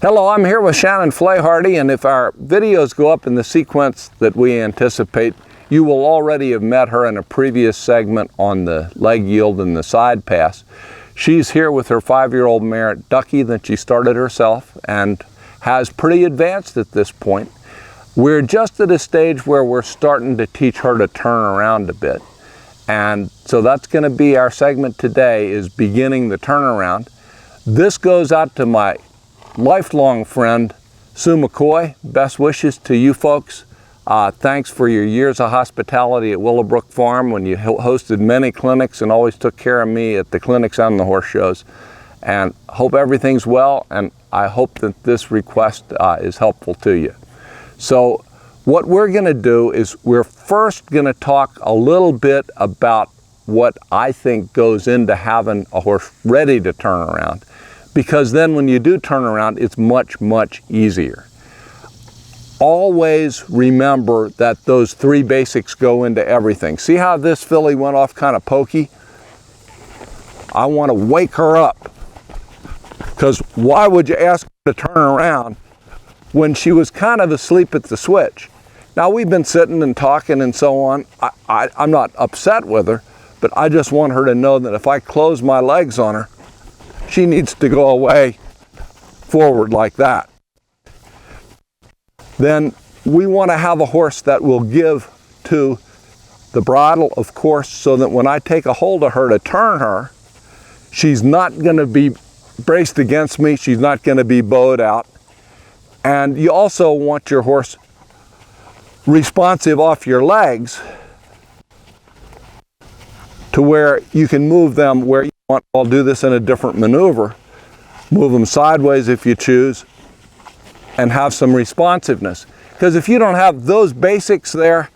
Hello, I'm here with Shannon Flaharty, and if our videos go up in the sequence that we anticipate, you will already have met her in a previous segment on the leg yield and the side pass. She's here with her 5-year-old mare, Ducky, that she started herself and has pretty advanced at this point. We're just at a stage where we're starting to teach her to turn around a bit. And so that's going to be our segment today, is beginning the turnaround. This goes out to my lifelong friend, Sue McCoy. Best wishes to you folks. Thanks for your years of hospitality at Willowbrook Farm when you hosted many clinics and always took care of me at the clinics and the horse shows. And hope everything's well, and I hope that this request is helpful to you. So what we're going to do is we're first going to talk a little bit about what I think goes into having a horse ready to turn around. Because then when you do turn around, it's much, much easier. Always remember that those 3 basics go into everything. See how this filly went off kind of pokey? I want to wake her up. Because why would you ask her to turn around when she was kind of asleep at the switch? Now, we've been sitting and talking and so on. I'm not upset with her, but I just want her to know that if I close my legs on her, she needs to go away forward like that. Then we want to have a horse that will give to the bridle, of course, so that when I take a hold of her to turn her, she's not going to be braced against me. She's not going to be bowed out. And you also want your horse responsive off your legs to where you can move them where you want. I'll do this in a different maneuver. Move them sideways if you choose, and have some responsiveness. Because if you don't have those basics there,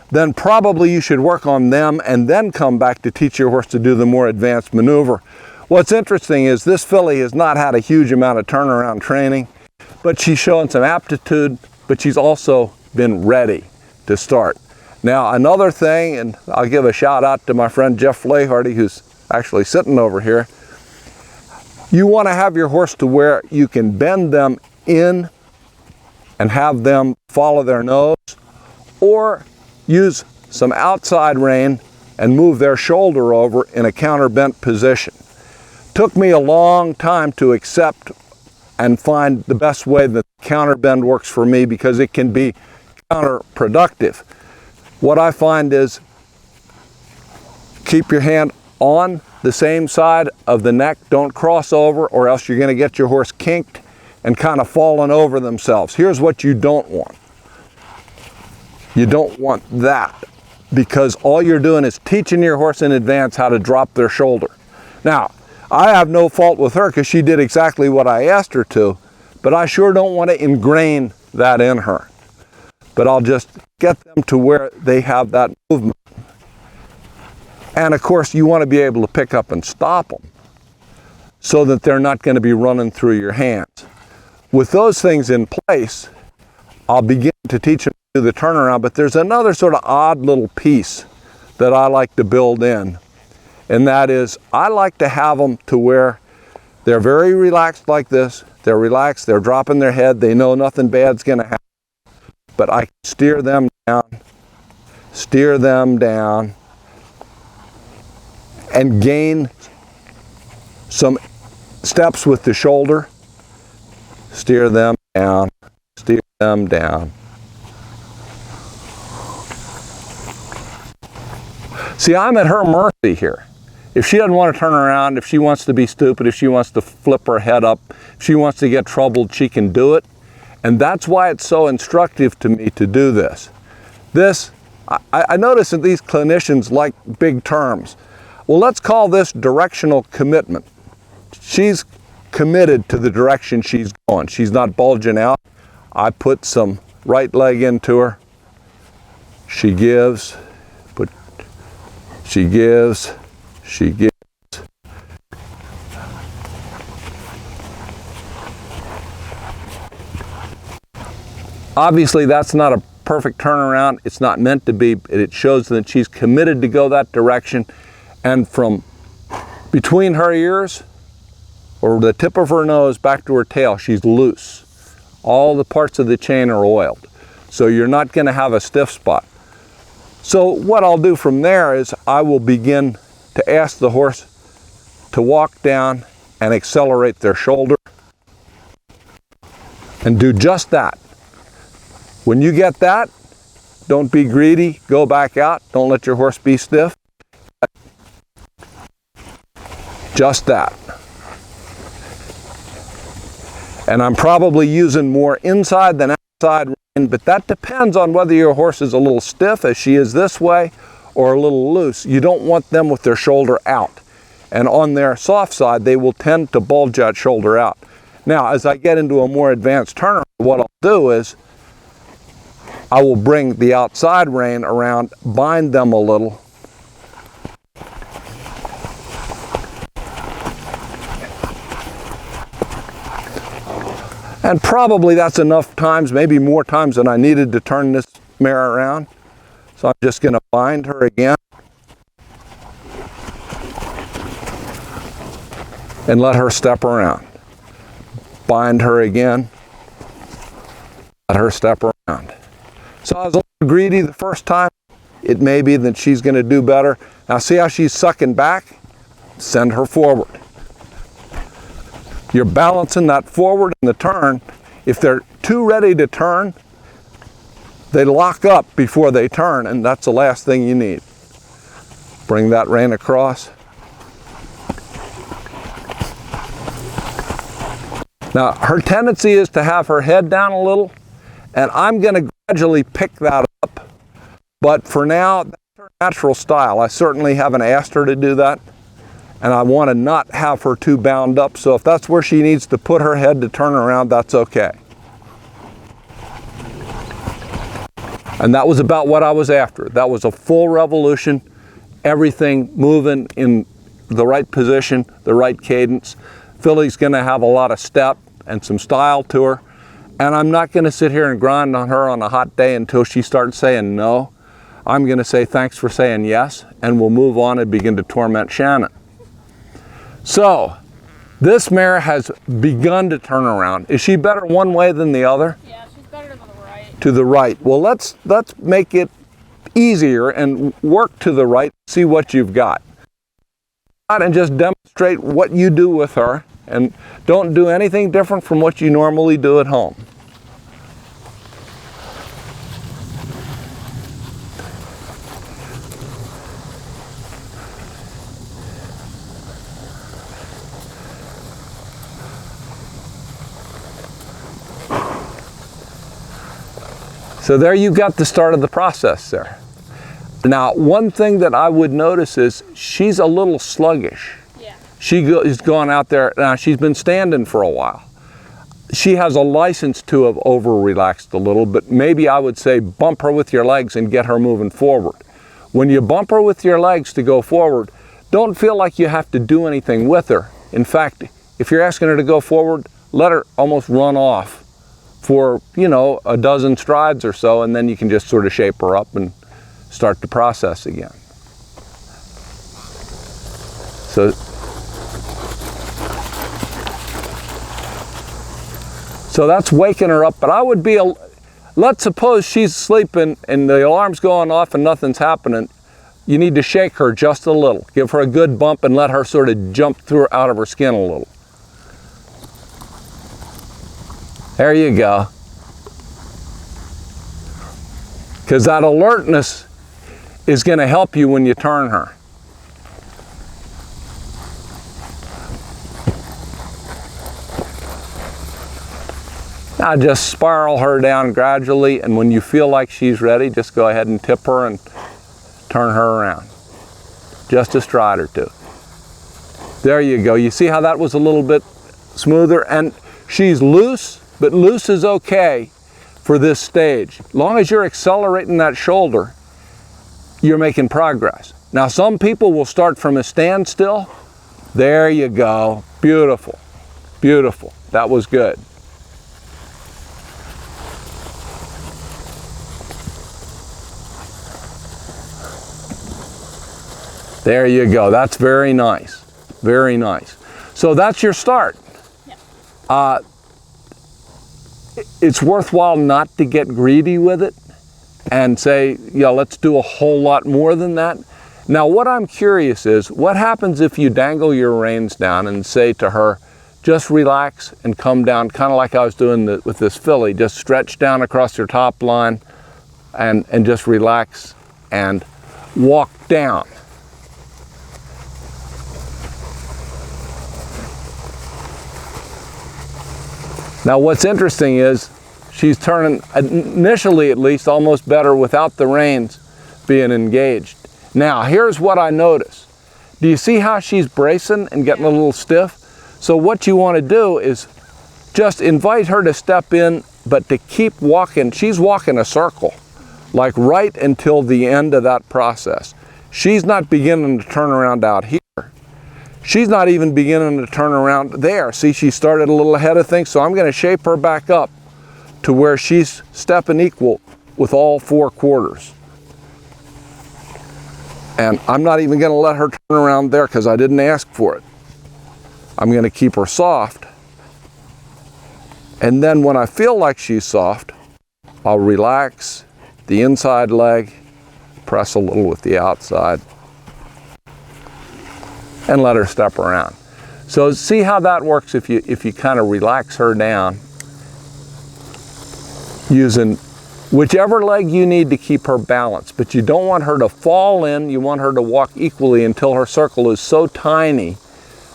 then probably you should work on them and then come back to teach your horse to do the more advanced maneuver. What's interesting is this filly has not had a huge amount of turnaround training, but she's showing some aptitude, but she's also been ready to start. Now, another thing, and I'll give a shout out to my friend Jeff Flaharty, who's actually sitting over here. You want to have your horse to where you can bend them in and have them follow their nose, or use some outside rein and move their shoulder over in a counterbent position. Took me a long time to accept and find the best way that counterbend works for me, because it can be counterproductive. What I find is keep your hand on the same side of the neck. Don't cross over, or else you're going to get your horse kinked and kind of falling over themselves. Here's what you don't want. You don't want that, because all you're doing is teaching your horse in advance how to drop their shoulder. Now, I have no fault with her because she did exactly what I asked her to, but I sure don't want to ingrain that in her. But I'll just get them to where they have that movement. And of course, you want to be able to pick up and stop them so that they're not going to be running through your hands. With those things in place, I'll begin to teach them to do the turnaround, but there's another sort of odd little piece that I like to build in, and that is I like to have them to where they're very relaxed like this. They're relaxed, they're dropping their head, they know nothing bad's going to happen, but I can steer them down, and gain some steps with the shoulder. Steer them down, steer them down. See, I'm at her mercy here. If she doesn't want to turn around, if she wants to be stupid, if she wants to flip her head up, if she wants to get troubled, she can do it. And that's why it's so instructive to me to do this. I notice that these clinicians like big terms. Well, let's call this directional commitment. She's committed to the direction she's going. She's not bulging out. I put some right leg into her. She gives, she gives. Obviously, that's not a perfect turnaround. It's not meant to be. It shows that she's committed to go that direction. And from between her ears or the tip of her nose back to her tail, she's loose. All the parts of the chain are oiled. So you're not going to have a stiff spot. So what I'll do from there is I will begin to ask the horse to walk down and accelerate their shoulder and do just that. When you get that, don't be greedy, go back out, don't let your horse be stiff. Just that. And I'm probably using more inside than outside rein, but that depends on whether your horse is a little stiff, as she is this way, or a little loose. You don't want them with their shoulder out. And on their soft side, they will tend to bulge that shoulder out. Now, as I get into a more advanced turnaround, what I'll do is I will bring the outside rein around, bind them a little, and probably that's enough times, maybe more times than I needed to turn this mare around. So I'm just going to bind her again and let her step around. Bind her again, let her step around. So I was a little greedy the first time. It may be that she's going to do better. Now see how she's sucking back? Send her forward. You're balancing that forward in the turn. If they're too ready to turn, they lock up before they turn, and that's the last thing you need. Bring that rein across. Now, her tendency is to have her head down a little, and I'm going to gradually pick that up. But for now, that's her natural style. I certainly haven't asked her to do that, and I want to not have her too bound up. So if that's where she needs to put her head to turn around, that's okay. And that was about what I was after. That was a full revolution, everything moving in the right position, the right cadence. Filly's going to have a lot of step and some style to her. And I'm not going to sit here and grind on her on a hot day until she starts saying no. I'm going to say thanks for saying yes, and we'll move on and begin to torment Shannon. So, this mare has begun to turn around. Is she better one way than the other? Yeah, she's better to the right. To the right. Well, let's make it easier and work to the right, see what you've got. And just demonstrate what you do with her, and don't do anything different from what you normally do at home. So there you've got the start of the process there. Now, one thing that I would notice is she's a little sluggish. Yeah. She's gone out there, now she's been standing for a while. She has a license to have over-relaxed a little, but maybe I would say bump her with your legs and get her moving forward. When you bump her with your legs to go forward, don't feel like you have to do anything with her. In fact, if you're asking her to go forward, let her almost run off for, you know, a dozen strides or so, and then you can just sort of shape her up and start the process again. So that's waking her up, but I would be, let's suppose she's sleeping and the alarm's going off and nothing's happening. You need to shake her just a little. Give her a good bump and let her sort of jump through out of her skin a little. There you go. Because that alertness is going to help you when you turn her. Now just spiral her down gradually, and when you feel like she's ready, just go ahead and tip her and turn her around. Just a stride or two. There you go. You see how that was a little bit smoother? And she's loose, but loose is okay for this stage. As long as you're accelerating that shoulder, you're making progress. Now some people will start from a standstill. There you go. Beautiful. Beautiful. That was good. There you go. That's very nice. Very nice. So that's your start. Yeah. It's worthwhile not to get greedy with it and say, yeah, let's do a whole lot more than that. Now, what I'm curious is, what happens if you dangle your reins down and say to her, just relax and come down, kind of like I was doing with this filly, just stretch down across your top line and just relax and walk down. Now, what's interesting is she's turning, initially at least, almost better without the reins being engaged. Now, here's what I notice. Do you see how she's bracing and getting a little stiff? So what you want to do is just invite her to step in, but to keep walking. She's walking a circle, like right until the end of that process. She's not beginning to turn around out here. She's not even beginning to turn around there. See, she started a little ahead of things, so I'm going to shape her back up to where she's stepping equal with all 4 quarters. And I'm not even going to let her turn around there because I didn't ask for it. I'm going to keep her soft. And then when I feel like she's soft, I'll relax the inside leg, press a little with the outside, and let her step around. So see how that works if you kind of relax her down using whichever leg you need to keep her balanced. But you don't want her to fall in, you want her to walk equally until her circle is so tiny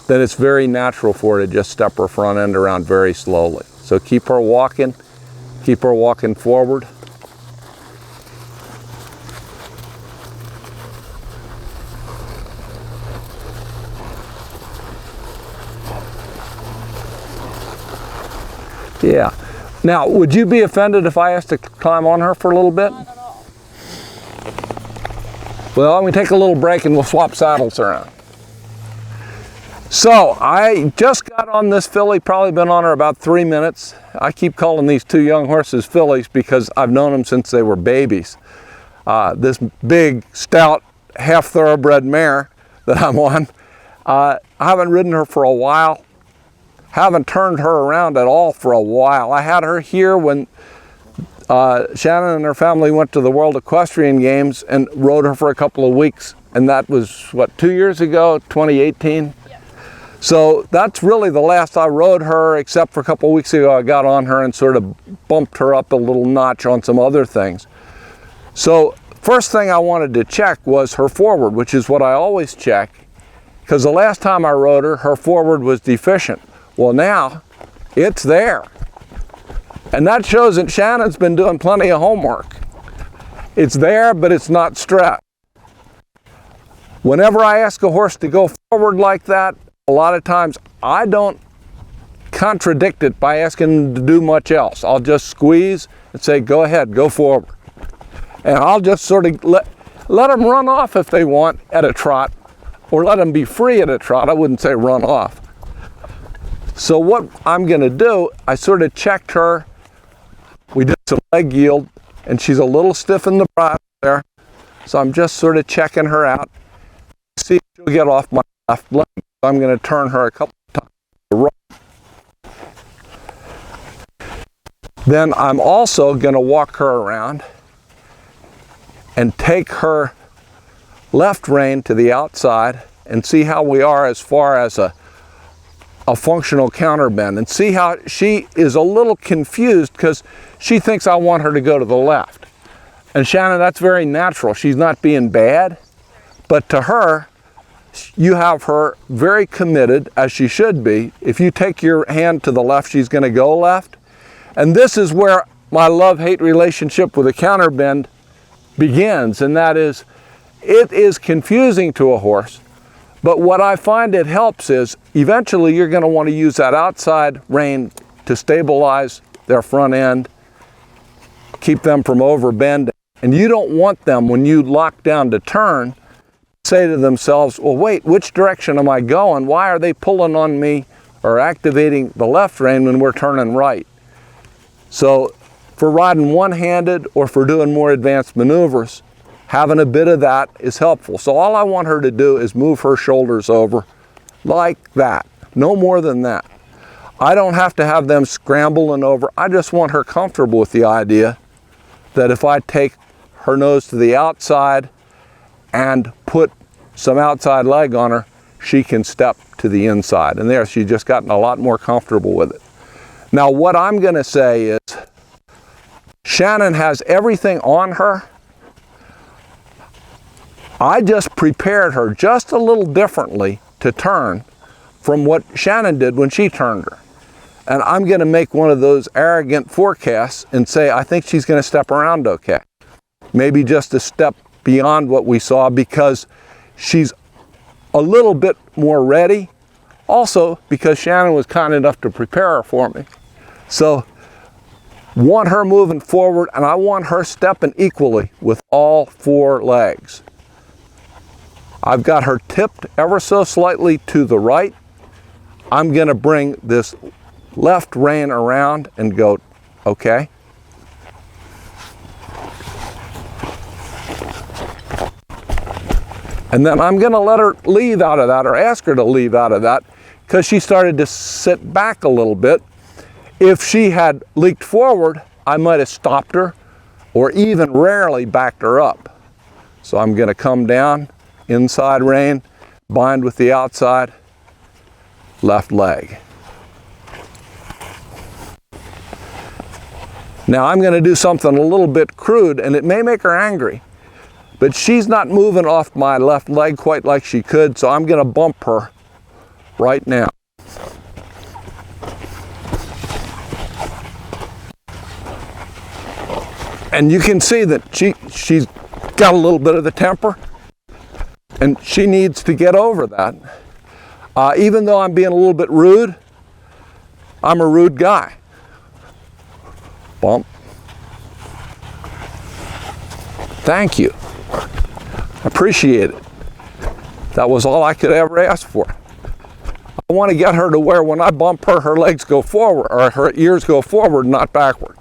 that it's very natural for her to just step her front end around very slowly. So keep her walking forward. Yeah. Now, would you be offended if I asked to climb on her for a little bit? Not at all. Well, let me take a little break and we'll swap saddles around. So, I just got on this filly, probably been on her about 3 minutes. I keep calling these 2 young horses fillies because I've known them since they were babies. This big, stout, half thoroughbred mare that I'm on, I haven't ridden her for a while. Haven't turned her around at all for a while. I had her here when Shannon and her family went to the World Equestrian Games and rode her for a couple of weeks. And that was, what, 2 years ago, 2018? Yeah. So that's really the last I rode her, except for a couple of weeks ago I got on her and sort of bumped her up a little notch on some other things. So first thing I wanted to check was her forward, which is what I always check, because the last time I rode her, her forward was deficient. Well, now it's there. And that shows that Shannon's been doing plenty of homework. It's there, but it's not stressed. Whenever I ask a horse to go forward like that, a lot of times I don't contradict it by asking him to do much else. I'll just squeeze and say, go ahead, go forward. And I'll just sort of let them run off if they want at a trot, or let them be free at a trot. I wouldn't say run off. So what I'm going to do, I sort of checked her. We did some leg yield, and she's a little stiff in the bridle there. So I'm just sort of checking her out. See if she'll get off my left leg. I'm going to turn her a couple of times to the right. Then I'm also going to walk her around and take her left rein to the outside and see how we are as far as a functional counterbend, and see how she is a little confused because she thinks I want her to go to the left. And Shannon, that's very natural. She's not being bad, but to her, you have her very committed, as she should be. If you take your hand to the left, she's going to go left. And this is where my love-hate relationship with a counterbend begins, and that is, it is confusing to a horse. But what I find it helps is, eventually you're going to want to use that outside rein to stabilize their front end, keep them from overbending. And you don't want them, when you lock down to turn, say to themselves, well, wait, which direction am I going? Why are they pulling on me or activating the left rein when we're turning right? So for riding one-handed or for doing more advanced maneuvers, having a bit of that is helpful. So all I want her to do is move her shoulders over like that. No more than that. I don't have to have them scrambling over. I just want her comfortable with the idea that if I take her nose to the outside and put some outside leg on her, she can step to the inside. And there, she's just gotten a lot more comfortable with it. Now, what I'm going to say is, Shannon has everything on her. I just prepared her just a little differently to turn from what Shannon did when she turned her. And I'm going to make one of those arrogant forecasts and say, I think she's going to step around okay. Maybe just a step beyond what we saw, because she's a little bit more ready. Also, because Shannon was kind enough to prepare her for me. So, want her moving forward, and I want her stepping equally with all 4 legs. I've got her tipped ever so slightly to the right. I'm going to bring this left rein around and go, okay. And then I'm going to let her leave out of that, or ask her to leave out of that, because she started to sit back a little bit. If she had leaked forward, I might have stopped her, or even rarely backed her up. So I'm going to come down, inside rein, bind with the outside, left leg. Now I'm going to do something a little bit crude, and it may make her angry, but she's not moving off my left leg quite like she could, so I'm going to bump her right now. And you can see that she's got a little bit of the temper, and she needs to get over that. Even though I'm being a little bit rude, I'm a rude guy. Bump. Thank you. Appreciate it. That was all I could ever ask for. I want to get her to where when I bump her, her legs go forward, or her ears go forward, not backward.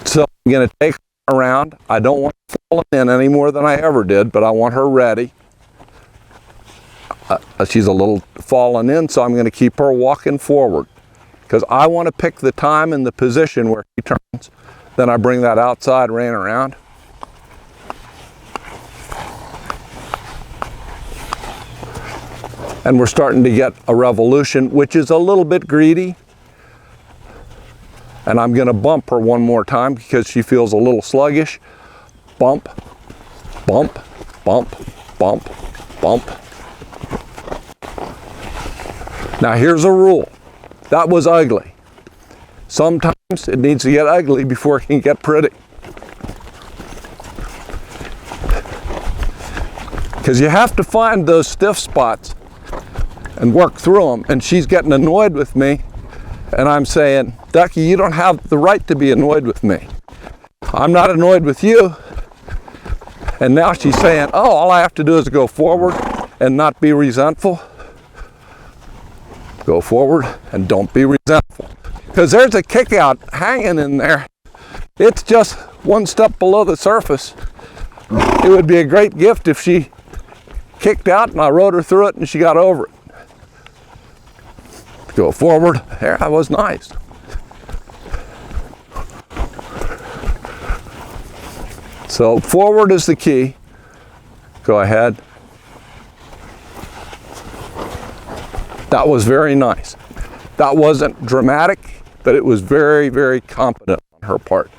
So I'm going to take her around. I don't want her falling in any more than I ever did, but I want her ready. She's a little fallen in, so I'm going to keep her walking forward, because I want to pick the time and the position where she turns. Then I bring that outside rein around. And we're starting to get a revolution, which is a little bit greedy. And I'm going to bump her one more time because she feels a little sluggish. Bump, bump, bump, bump, bump. Now here's a rule. That was ugly. Sometimes it needs to get ugly before it can get pretty. Because you have to find those stiff spots and work through them. And she's getting annoyed with me. And I'm saying, Ducky, you don't have the right to be annoyed with me. I'm not annoyed with you. And now she's saying, oh, all I have to do is go forward and not be resentful. Go forward and don't be resentful. Because there's a kick out hanging in there. It's just one step below the surface. It would be a great gift if she kicked out and I rode her through it and she got over it. Go forward. There, that was nice. So forward is the key. Go ahead. That was very nice. That wasn't dramatic, but it was very, very competent on her part.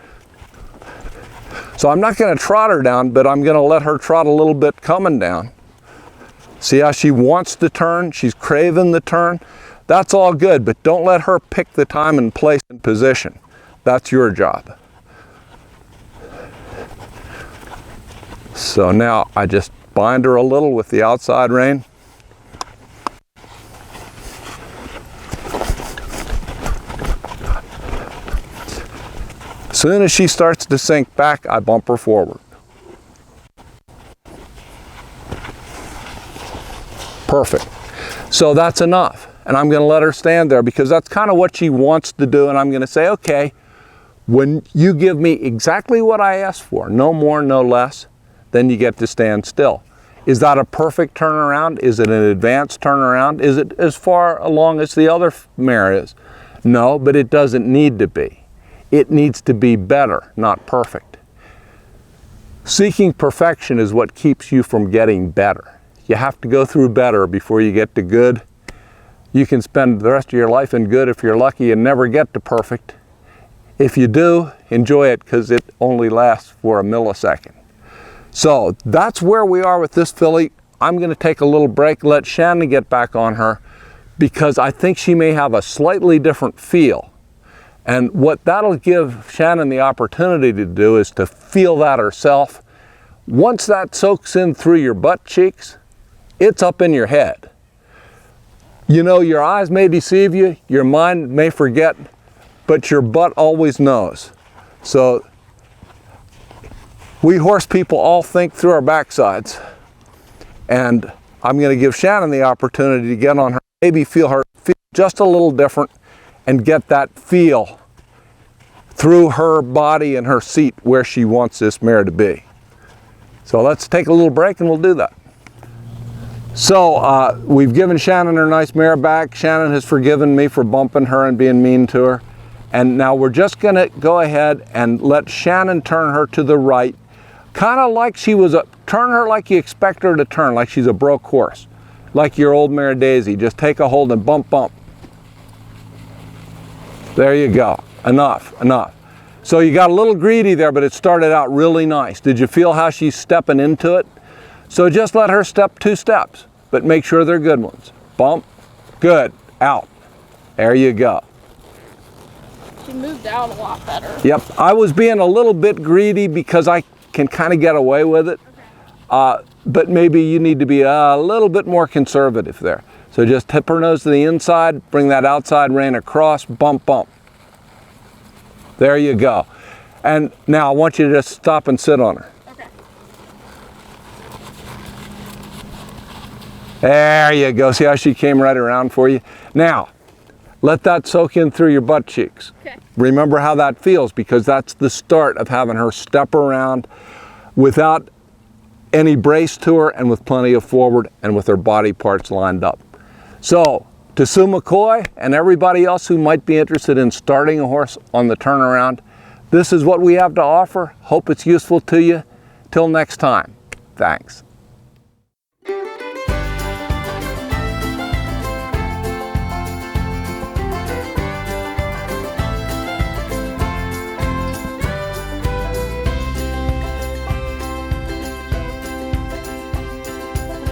So I'm not going to trot her down, but I'm going to let her trot a little bit coming down. See how she wants to turn? She's craving the turn. That's all good, but don't let her pick the time and place and position. That's your job. So now I just bind her a little with the outside rein. As soon as she starts to sink back, I bump her forward. Perfect. So that's enough. And I'm going to let her stand there because that's kind of what she wants to do. And I'm going to say, okay, When you give me exactly what I asked for, no more, no less, then you get to stand still. Is that a perfect turnaround? Is it an advanced turnaround? Is it as far along as the other mare is? No, but it doesn't need to be. It needs to be better, not perfect. Seeking perfection is what keeps you from getting better. You have to go through better before you get to good. You can spend the rest of your life in good if you're lucky and never get to perfect. If you do, enjoy it because it only lasts for a millisecond. So that's where we are with this filly. I'm going to take a little break, let Shannon get back on her, because I think she may have a slightly different feel. And what that'll give Shannon the opportunity to do is to feel that herself. Once that soaks in through your butt cheeks, it's up in your head. You know, your eyes may deceive you, your mind may forget, but your butt always knows. So we horse people all think through our backsides. And I'm going to give Shannon the opportunity to get on her, maybe feel her feel just a little different and get that feel through her body and her seat where she wants this mare to be. So let's take a little break and we'll do that. So we've given Shannon her nice mare back. Shannon has forgiven me for bumping her and being mean to her. And now we're just going to go ahead and let Shannon turn her to the right, kind of like she was turn her like you expect her to turn, like she's a broke horse, like your old mare Daisy. Just take a hold and bump, bump. There you go. Enough, enough. So you got a little greedy there, but it started out really nice. Did you feel how she's stepping into it? So just let her step 2 steps, but make sure they're good ones. Bump, good, out. There you go. She moved out a lot better. Yep, I was being a little bit greedy because I can kind of get away with it. Okay. But maybe you need to be a little bit more conservative there. So just tip her nose to the inside, bring that outside rein across, bump, bump. There you go. And now I want you to just stop and sit on her. Okay. There you go. See how she came right around for you? Now, let that soak in through your butt cheeks. Okay. Remember how that feels, because that's the start of having her step around without any brace to her and with plenty of forward and with her body parts lined up. So, to Sue McCoy and everybody else who might be interested in starting a horse on the turnaround, this is what we have to offer. Hope it's useful to you. Till next time, thanks.